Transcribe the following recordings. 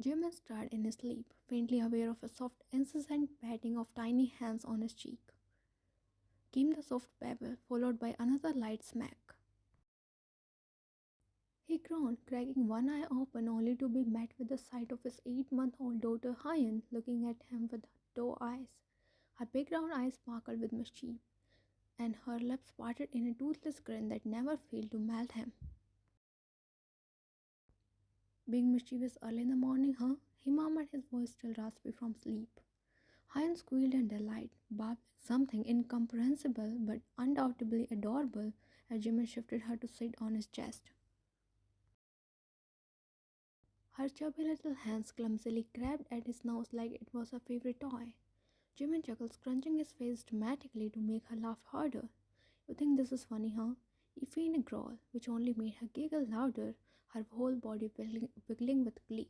Jimin stirred in his sleep, faintly aware of a soft, incessant patting of tiny hands on his cheek. Came the soft babble, followed by another light smack. He groaned, cracking one eye open only to be met with the sight of his 8-month-old daughter Hyun looking at him with doe eyes. Her big round eyes sparkled with mischief, and her lips parted in a toothless grin that never failed to melt him. Being mischievous early in the morning, huh? He murmured, his voice still raspy from sleep. Hyun squealed in delight, babbling something incomprehensible but undoubtedly adorable as Jimin shifted her to sit on his chest. Her chubby little hands clumsily grabbed at his nose like it was her favorite toy. Jimin chuckled, scrunching his face dramatically to make her laugh harder. You think this is funny, huh? He feigned a growl, which only made her giggle louder, her whole body wiggling with glee.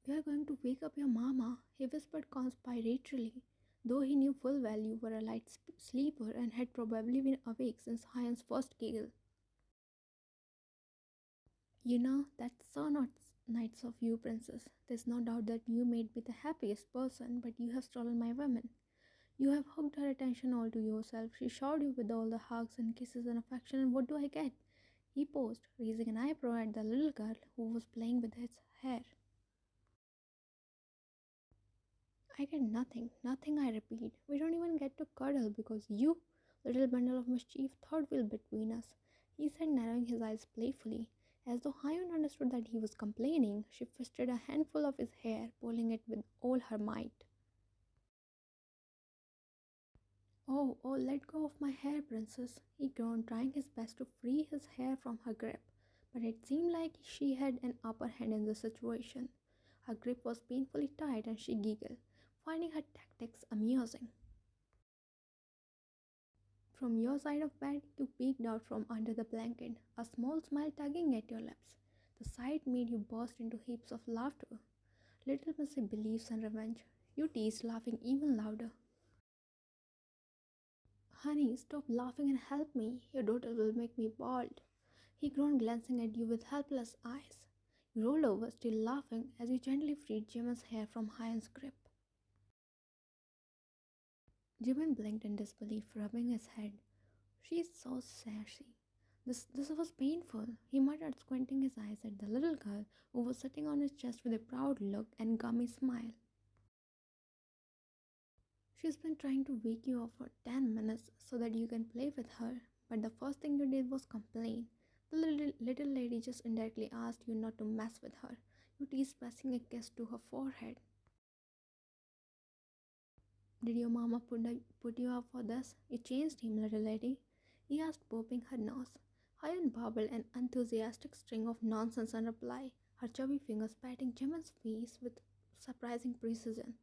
"We are going to wake up your mama," he whispered conspiratorially, though he knew full well you were a light sleeper and had probably been awake since Hyun's first giggle. "You know, that's so not nice of you, princess. There's no doubt that you made me the happiest person, but you have stolen my woman. You have hooked her attention all to yourself. She showered you with all the hugs and kisses and affection, and what do I get?" He paused, raising an eyebrow at the little girl who was playing with his hair. "I get nothing, nothing, I repeat. We don't even get to cuddle because you, little bundle of mischief, third wheel between us," he said, narrowing his eyes playfully. As though Hyun understood that he was complaining, she fisted a handful of his hair, pulling it with all her might. "Oh, oh, let go of my hair, princess," he groaned, trying his best to free his hair from her grip. But it seemed like she had an upper hand in the situation. Her grip was painfully tight and she giggled, finding her tactics amusing. From your side of bed, you peeked out from under the blanket, a small smile tugging at your lips. The sight made you burst into heaps of laughter. Little Missy believes in revenge. You teased, laughing even louder. "Honey, stop laughing and help me. Your daughter will make me bald." He groaned, glancing at you with helpless eyes. You rolled over, still laughing, as you gently freed Jimin's hair from Hyun's grip. Jimin blinked in disbelief, rubbing his head. "She's so sassy." This was painful, he muttered, squinting his eyes at the little girl who was sitting on his chest with a proud look and gummy smile. "She's been trying to wake you up for 10 minutes so that you can play with her, but the first thing you did was complain. The little lady just indirectly asked you not to mess with her." You teased, pressing a kiss to her forehead. "Did your mama put you up for this? You changed him, little lady?" he asked, popping her nose. Hyun babbled an enthusiastic string of nonsense in reply, her chubby fingers patting Jimin's face with surprising precision.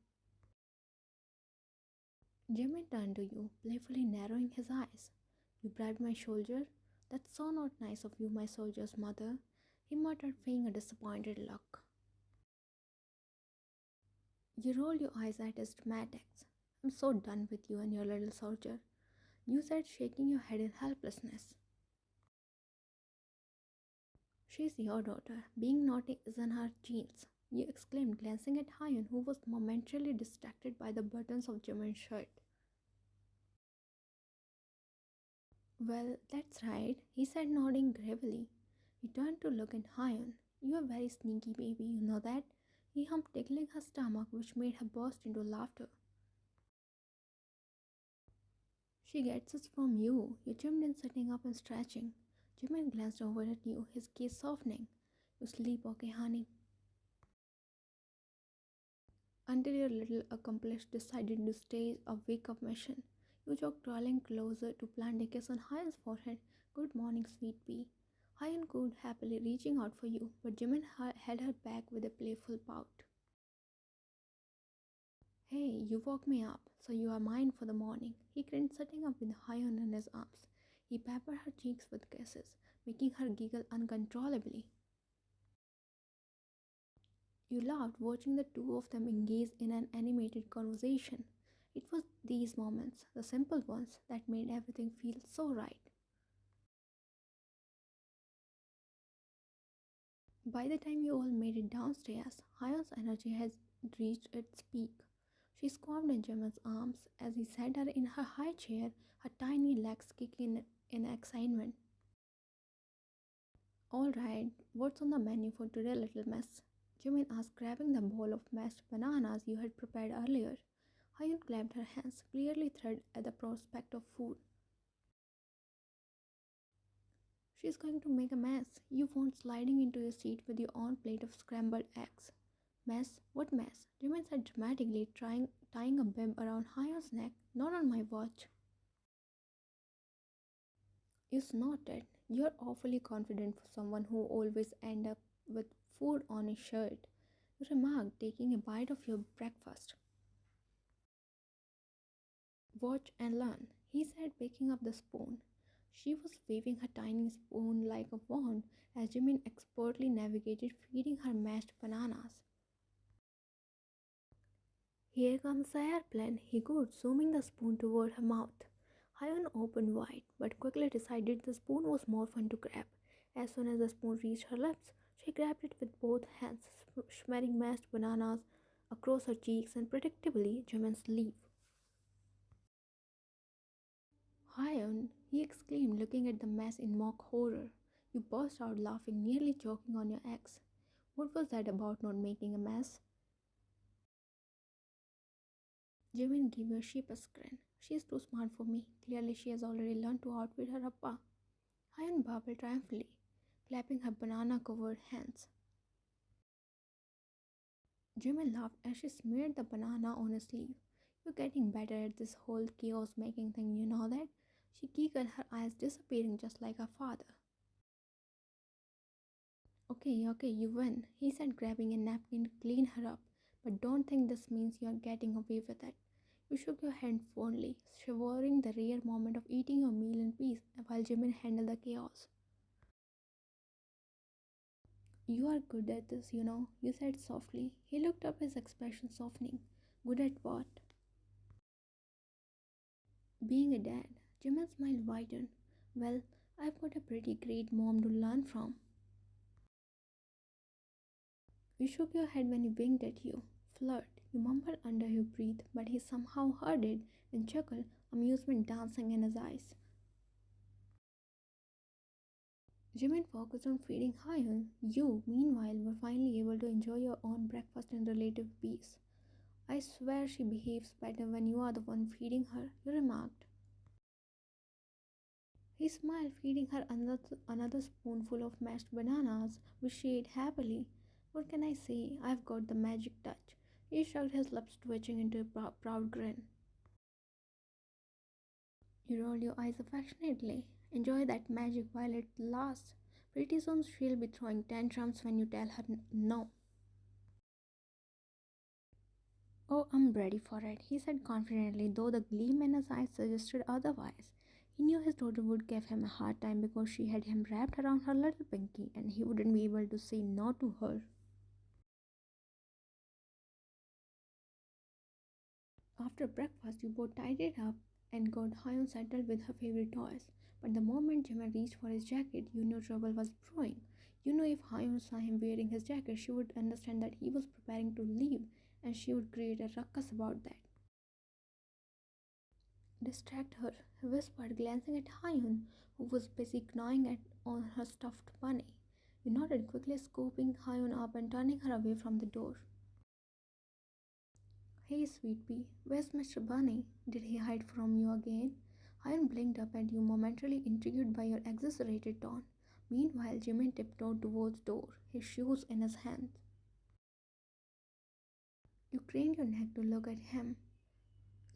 Jimin turned to you, playfully narrowing his eyes. "You bribed my soldier? That's so not nice of you, my soldier's mother," he muttered, feigning a disappointed look. You rolled your eyes at his dramatics. "I'm so done with you and your little soldier," you said, shaking your head in helplessness. "She's your daughter. Being naughty is in her genes," you exclaimed, glancing at Hyun, who was momentarily distracted by the buttons of Jimin's shirt. "Well, that's right," he said, nodding gravely. He turned to look at Hyun. "You're a very sneaky baby, you know that?" He humped, tickling her stomach, which made her burst into laughter. "She gets it from you," you chimed in, sitting up and stretching. Jimin glanced over at you, his gaze softening. "You sleep, okay, honey?" "Until your little accomplice decided to stay a wake-up mission," you joked, crawling closer to plant a kiss on Hyun's forehead. "Good morning, sweet pea." Hyun cooed, happily reaching out for you, but Jimin held her back with a playful pout. "Hey, you woke me up, so you are mine for the morning." He grinned, sitting up with Hyun in his arms. He peppered her cheeks with kisses, making her giggle uncontrollably. You laughed, watching the two of them engage in an animated conversation. It was these moments, the simple ones, that made everything feel so right. By the time you all made it downstairs, Hyun's energy had reached its peak. She squirmed in Jimin's arms as he sat her in her high chair, her tiny legs kicking in excitement. Alright, what's on the menu for today, little miss? Jimin asked, grabbing the bowl of mashed bananas you had prepared earlier. Hyun clapped her hands, clearly thrilled at the prospect of food. She's going to make a mess. You won't sliding into your seat with your own plate of scrambled eggs. Mess? What mess? Jimin said dramatically, tying a bib around Hyun's neck. Not on my watch. You snorted. You're awfully confident for someone who always end up with food on his shirt. You remarked, taking a bite of your breakfast. Watch and learn, he said, picking up the spoon. She was waving her tiny spoon like a wand as Jimin expertly navigated feeding her mashed bananas. Here comes the airplane, he cooed, zooming the spoon toward her mouth. Hyun opened wide, but quickly decided the spoon was more fun to grab. As soon as the spoon reached her lips, she grabbed it with both hands, smearing mashed bananas across her cheeks and predictably Jimin's sleeve. Hyun, he exclaimed, looking at the mess in mock horror. You burst out laughing, nearly choking on your eggs. What was that about not making a mess? Jimin gave a sheepish grin. She is too smart for me. Clearly she has already learned to outwit her appa. Hyun babbled triumphantly, clapping her banana-covered hands. Jimin laughed as she smeared the banana on his sleeve. You're getting better at this whole chaos-making thing, you know that? She giggled, her eyes disappearing just like her father. Okay, you win, he said, grabbing a napkin to clean her up. But don't think this means you're getting away with it. You shook your head fondly, savoring the rare moment of eating your meal in peace while Jimin handled the chaos. You are good at this, you said softly. He looked up, his expression softening. Good at what? Being a dad. Jimin smiled widened. Well, I've got a pretty great mom to learn from. You shook your head when he winked at you. Flirt, you mumbled under your breath, but he somehow heard it and chuckled, amusement dancing in his eyes. Jimin focused on feeding Hyun. You, meanwhile, were finally able to enjoy your own breakfast in relative peace. I swear she behaves better when you are the one feeding her, you remarked. He smiled, feeding her another spoonful of mashed bananas, which she ate happily. What can I say? I've got the magic touch. He shrugged, his lips twitching into a proud grin. You rolled your eyes affectionately. Enjoy that magic while it lasts. Pretty soon she'll be throwing tantrums when you tell her no. Oh, I'm ready for it, he said confidently, though the gleam in his eyes suggested otherwise. He knew his daughter would give him a hard time because she had him wrapped around her little pinky and he wouldn't be able to say no to her. After breakfast, you both tidied up and got Hyun settled with her favorite toys. But the moment Jimin reached for his jacket, you knew trouble was brewing. You knew if Hyun saw him wearing his jacket, she would understand that he was preparing to leave and she would create a ruckus about that. Distract her, he whispered, glancing at Hyun, who was busy gnawing on her stuffed bunny. You nodded, quickly scooping Hyun up and turning her away from the door. Hey, sweet pea, where's Mr. Bunny? Did he hide from you again? Hyun blinked up at you, momentarily intrigued by your exaggerated tone. Meanwhile, Jimin tiptoed towards the door, his shoes in his hands. You craned your neck to look at him.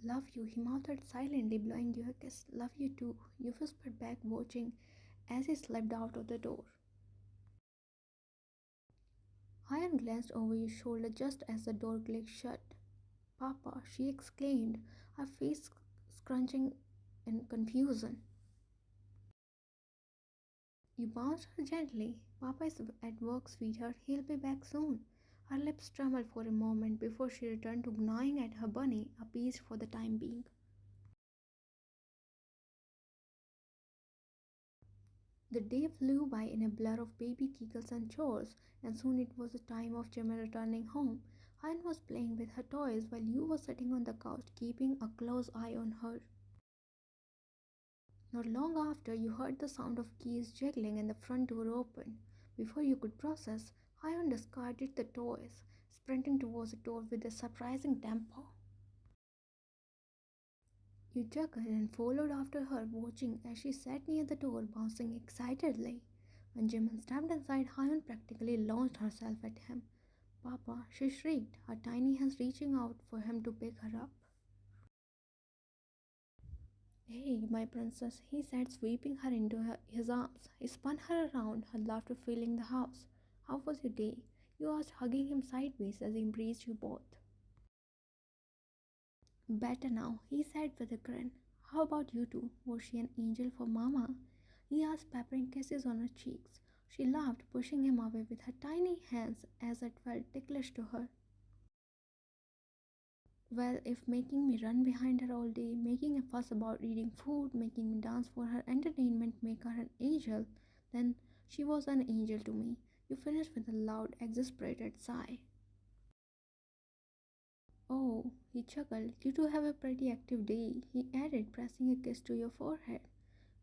Love you, he mouthed silently, blowing you a kiss. Love you too, you whispered back, watching as he slipped out of the door. Hyun glanced over your shoulder just as the door clicked shut. Papa, she exclaimed, her face scrunching in confusion. You bounced her gently. Papa is at work, sweetheart. He'll be back soon. Her lips trembled for a moment before she returned to gnawing at her bunny, appeased for the time being. The day flew by in a blur of baby giggles and chores, and soon it was the time of Jimin returning home. Hyun was playing with her toys while you were sitting on the couch, keeping a close eye on her. Not long after, you heard the sound of keys jiggling and the front door opened. Before you could process, Hyun discarded the toys, sprinting towards the door with a surprising tempo. You chuckled and followed after her, watching as she sat near the door, bouncing excitedly. When Jimin stepped inside, Hyun practically launched herself at him. Papa, she shrieked, her tiny hands reaching out for him to pick her up. Hey, my princess, he said, sweeping her into his arms. He spun her around, her laughter filling the house. How was your day? You asked, hugging him sideways as he embraced you both. Better now, he said with a grin. How about you two? Was she an angel for Mama? He asked, peppering kisses on her cheeks. She laughed, pushing him away with her tiny hands as it felt ticklish to her. Well, if making me run behind her all day, making a fuss about eating food, making me dance for her entertainment make her an angel, then she was an angel to me. You finished with a loud, exasperated sigh. Oh, he chuckled. You two have a pretty active day, he added, pressing a kiss to your forehead.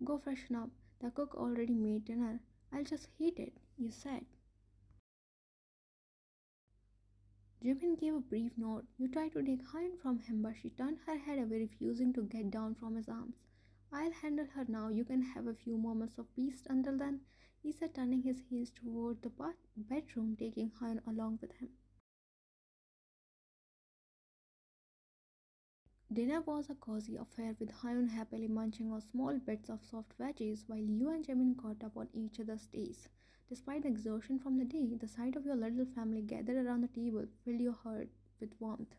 Go freshen up. The cook already made dinner. I'll just heat it, you said. Jimin gave a brief nod. You tried to take Hyun from him, but she turned her head away, refusing to get down from his arms. I'll handle her now. You can have a few moments of peace until then, he said, turning his heels toward the bedroom, taking Hyun along with him. Dinner was a cozy affair with Hyun happily munching on small bits of soft veggies while you and Jimin caught up on each other's days. Despite the exhaustion from the day, the sight of your little family gathered around the table filled your heart with warmth.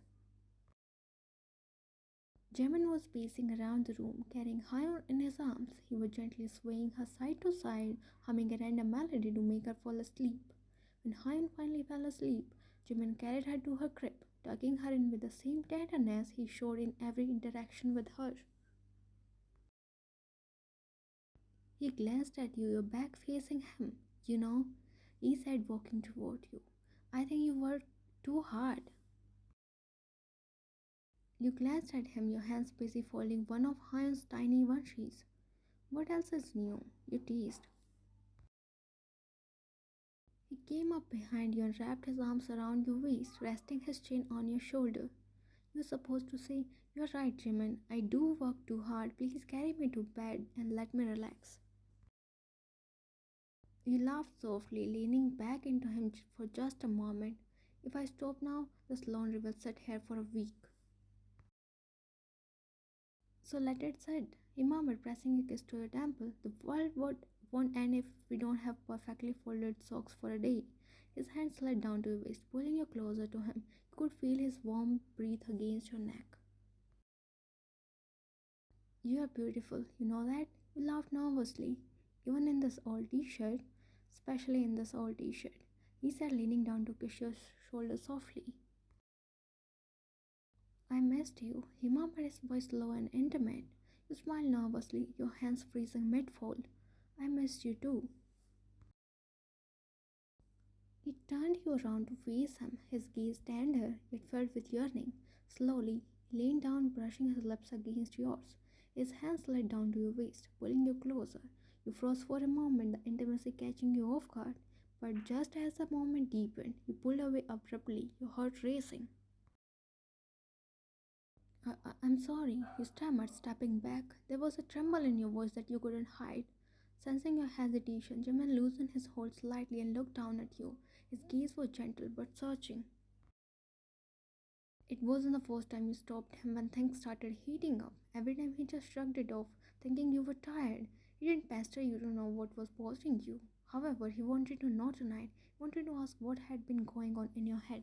Jimin was pacing around the room, carrying Hyun in his arms. He was gently swaying her side to side, humming a random melody to make her fall asleep. When Hyun finally fell asleep, Jimin carried her to her crib, tucking her in with the same tenderness he showed in every interaction with her. He glanced at you, your back facing him. You know, he said, walking toward you. I think you worked too hard. You glanced at him, your hands busy folding one of Hyun's tiny onesies. What else is new? You teased. He came up behind you and wrapped his arms around your waist, resting his chin on your shoulder. You're supposed to say, You're right, Jimin. I do work too hard. Please carry me to bed and let me relax. You laughed softly, leaning back into him for just a moment. If I stop now, this laundry will sit here for a week. So let it sit, he murmured, pressing a kiss to your temple. The world won't end if we don't have perfectly folded socks for a day. His hand slid down to your waist, pulling you closer to him. You could feel his warm breath against your neck. You are beautiful, you know that? You laughed nervously. Even in this old t-shirt, especially in this old t-shirt, he said, leaning down to kiss your shoulder softly. I missed you, he murmured, his voice low and intimate. You smiled nervously, your hands freezing mid-fold. I missed you too. He turned you around to face him, his gaze tender, yet filled with yearning. Slowly, he leaned down, brushing his lips against yours. His hands slid down to your waist, pulling you closer. You froze for a moment, the intimacy catching you off guard. But just as the moment deepened, you pulled away abruptly, your heart racing. I'm sorry, you stammered, stepping back. There was a tremble in your voice that you couldn't hide. Sensing your hesitation, Jimin loosened his hold slightly and looked down at you. His gaze was gentle but searching. It wasn't the first time you stopped him when things started heating up. Every time he just shrugged it off, thinking you were tired. He didn't pester you to know what was bothering you. However, he wanted to know tonight. He wanted to ask what had been going on in your head.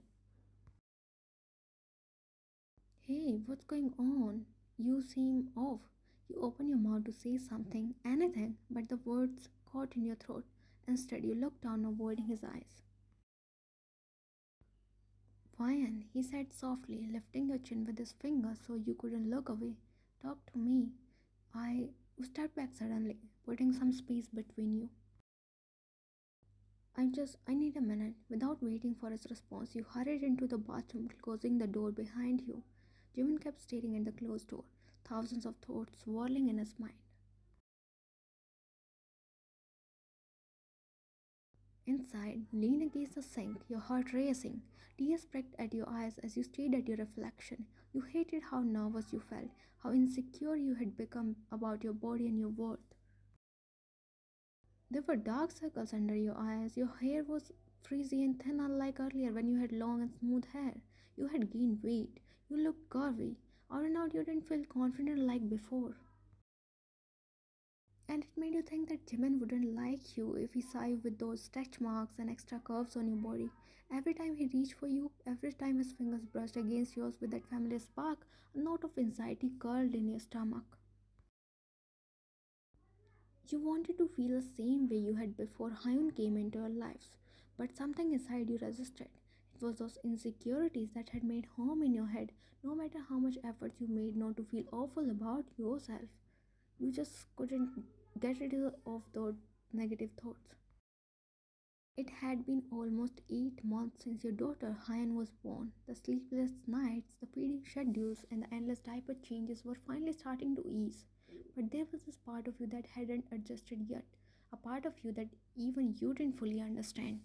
Hey, what's going on? You seem off. You open your mouth to say something, anything, but the words caught in your throat. Instead, you looked down, avoiding his eyes. Fine, he said softly, lifting your chin with his finger so you couldn't look away. Talk to me. I stepped back suddenly, putting some space between you. I need a minute. Without waiting for his response, you hurried into the bathroom, closing the door behind you. Jimin kept staring at the closed door, thousands of thoughts swirling in his mind. Inside, you leaned against the sink, your heart racing. Tears pricked at your eyes as you stared at your reflection. You hated how nervous you felt, how insecure you had become about your body and your worth. There were dark circles under your eyes. Your hair was frizzy and thin, unlike earlier when you had long and smooth hair. You had gained weight. You looked curvy. Out and out, you didn't feel confident like before. And it made you think that Jimin wouldn't like you if he saw you with those stretch marks and extra curves on your body. Every time he reached for you, every time his fingers brushed against yours with that familiar spark, a note of anxiety curled in your stomach. You wanted to feel the same way you had before Hyun came into your lives, but something inside you resisted. It was those insecurities that had made home in your head, no matter how much effort you made not to feel awful about yourself. You just couldn't get rid of those negative thoughts. It had been almost 8 months since your daughter Hyan was born. The sleepless nights, the feeding schedules, and the endless diaper changes were finally starting to ease. But there was this part of you that hadn't adjusted yet, a part of you that even you didn't fully understand.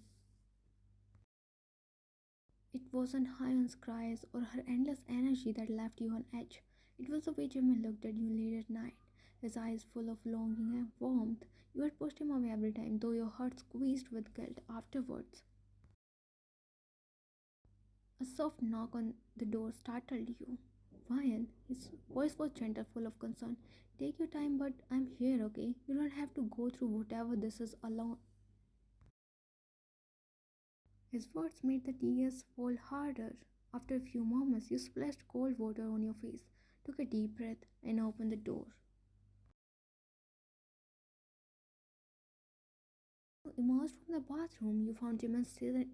It wasn't Hyun's cries or her endless energy that left you on edge. It was the way Jimmy looked at you late at night, his eyes full of longing and warmth. You had pushed him away every time, though your heart squeezed with guilt afterwards. A soft knock on the door startled you. Ryan, his voice was gentle, full of concern. Take your time, but I'm here, okay? You don't have to go through whatever this is alone. His words made the tears fall harder. After a few moments, you splashed cold water on your face, took a deep breath, and opened the door. You emerged from the bathroom. You found Jimin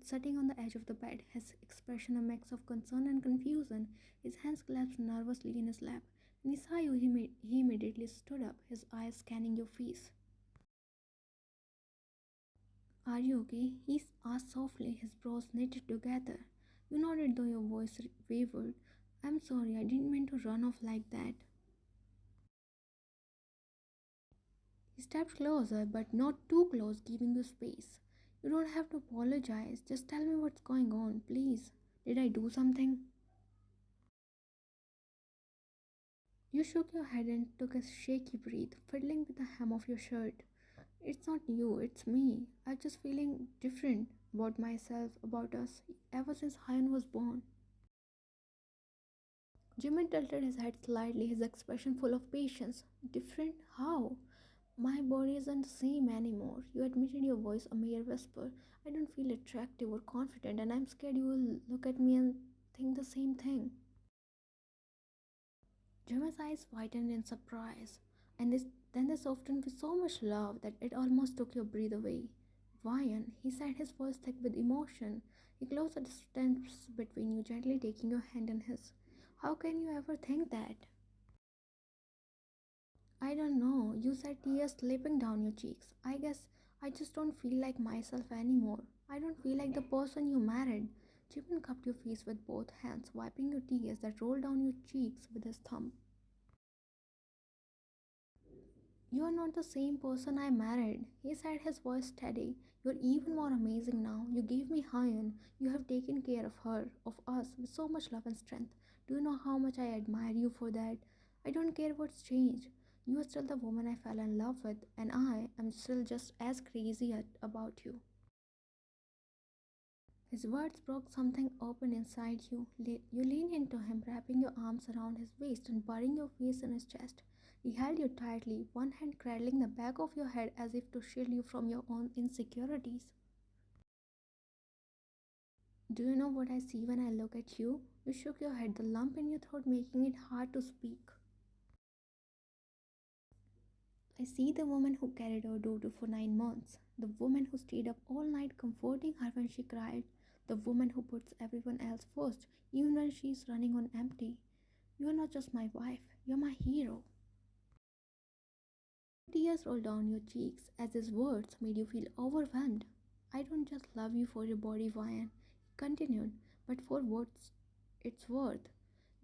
sitting on the edge of the bed, his expression a mix of concern and confusion, his hands clasped nervously in his lap. When he saw you, he immediately stood up, his eyes scanning your face. Are you okay? He asked softly, his brows knitted together. You nodded though your voice wavered. I'm sorry, I didn't mean to run off like that. He stepped closer, but not too close, giving you space. You don't have to apologize. Just tell me what's going on, please. Did I do something? You shook your head and took a shaky breath, fiddling with the hem of your shirt. It's not you, it's me. I'm just feeling different about myself, about us, ever since Hyun was born. Jimin tilted his head slightly, his expression full of patience. Different? How? My body isn't the same anymore. You admitted, your voice a mere whisper. I don't feel attractive or confident, and I'm scared you will look at me and think the same thing. Jimin's eyes widened in surprise, and then they softened with so much love that it almost took your breath away. Ryan, he said, his voice thick with emotion. He closed the distance between you, gently taking your hand in his. How can you ever think that? I don't know. You said, tears slipping down your cheeks. I guess I just don't feel like myself anymore. I don't feel like the person you married. Jimin cupped your face with both hands, wiping your tears that rolled down your cheeks with his thumb. You're not the same person I married, he said, his voice steady. You're even more amazing now. You gave me Hyun. You have taken care of her, of us, with so much love and strength. Do you know how much I admire you for that? I don't care what's changed. You are still the woman I fell in love with, and I am still just as crazy about you. His words broke something open inside you. You leaned into him, wrapping your arms around his waist and burying your face in his chest. He held you tightly, one hand cradling the back of your head as if to shield you from your own insecurities. Do you know what I see when I look at you? You shook your head, the lump in your throat making it hard to speak. I see the woman who carried our daughter for 9 months, the woman who stayed up all night comforting her when she cried, the woman who puts everyone else first, even when she's running on empty. You're not just my wife, you're my hero. Tears rolled down your cheeks as his words made you feel overwhelmed. I don't just love you for your body, Ryan, he continued, but for what it's worth.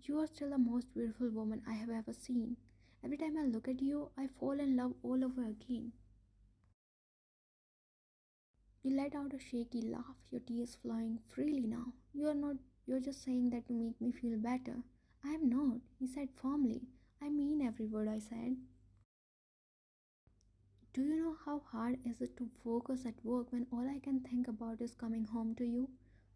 You are still the most beautiful woman I have ever seen. Every time I look at you, I fall in love all over again. You let out a shaky laugh, your tears flowing freely now. You're just saying that to make me feel better. I am not, he said firmly. I mean every word I said. Do you know how hard is it to focus at work when all I can think about is coming home to you?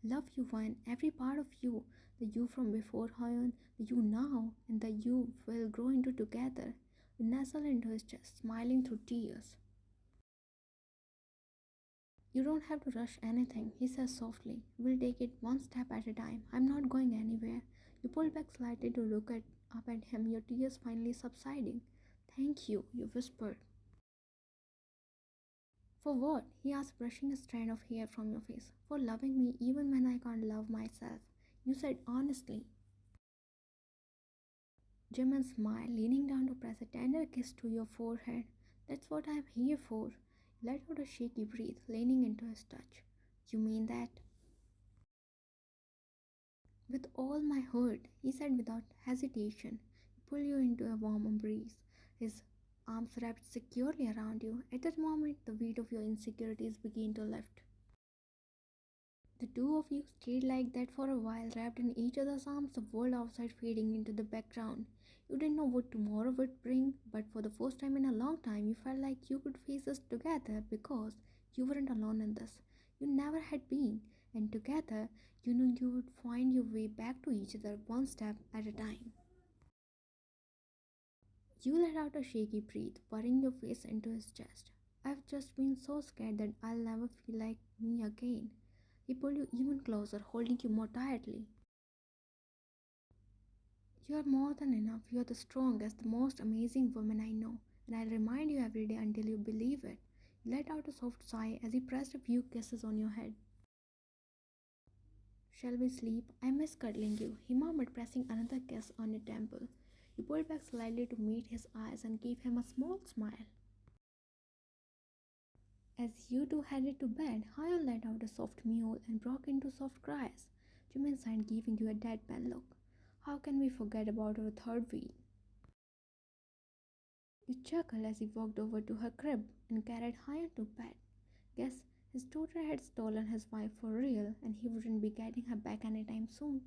Love you, Vine, every part of you, the you from before Hyun, the you now, and the you will grow into together. You nestle into his chest, smiling through tears. You don't have to rush anything, he says softly. We'll take it one step at a time. I'm not going anywhere. You pull back slightly to up at him, your tears finally subsiding. Thank you whispered. For what? He asked, brushing a strand of hair from your face. For loving me even when I can't love myself. You said honestly. Jimin smiled, leaning down to press a tender kiss to your forehead. That's what I'm here for. You let out a shaky breath, leaning into his touch. You mean that? With all my heart, he said without hesitation. He pulled you into a warm embrace, his arms wrapped securely around you. At that moment, the weight of your insecurities began to lift. The two of you stayed like that for a while, wrapped in each other's arms, the world outside fading into the background. You didn't know what tomorrow would bring, but for the first time in a long time, you felt like you could face this together because you weren't alone in this. You never had been, and together, you knew you would find your way back to each other one step at a time. You let out a shaky breath, burying your face into his chest. I've just been so scared that I'll never feel like me again. He pulled you even closer, holding you more tightly. You are more than enough. You are the strongest, the most amazing woman I know, and I'll remind you every day until you believe it. He let out a soft sigh as he pressed a few kisses on your head. Shall we sleep? I miss cuddling you, he murmured, pressing another kiss on your temple. You pulled back slightly to meet his eyes and gave him a small smile. As you two headed to bed, Hyun let out a soft mew and broke into soft cries. Jimin sighed, giving you a deadpan look. How can we forget about our third wheel? You chuckled as he walked over to her crib and carried Hyun to bed. Guess his tutor had stolen his wife for real and he wouldn't be getting her back anytime soon.